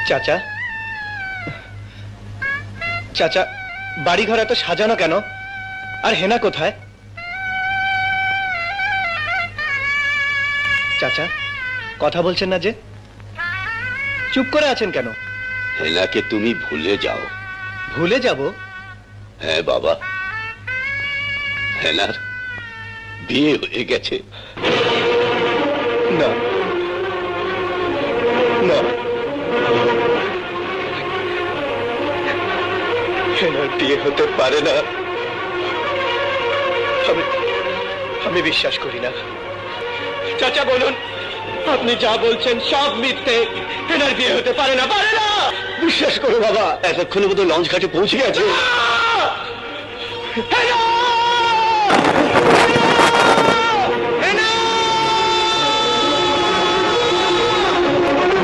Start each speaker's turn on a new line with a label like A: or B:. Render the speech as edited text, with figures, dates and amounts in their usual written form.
A: চাচা, চাচা, বাড়িঘর এত সাজানো কেন? আর হেনা কোথায়? চাচা, কথা বলছেন না যে? চুপ করে আছেন কেন?
B: হেনাকে তুমি ভুলে যাও।
A: ভুলে যাব?
B: হ্যাঁ বাবা, হেনার বিয়ে হয়ে গেছে।
A: না না, হেনার বিয়ে হতে পারে না। আমি বিশ্বাস করি না। চাচা বলুন, আপনি যা বলছেন সব মিথ্যে। হেনার বিয়ে হতে পারে না, পারে না। বিশ্বাস করো বাবা, এতক্ষণের মতো লঞ্চ ঘাটে পৌঁছে গেছে। হেনা!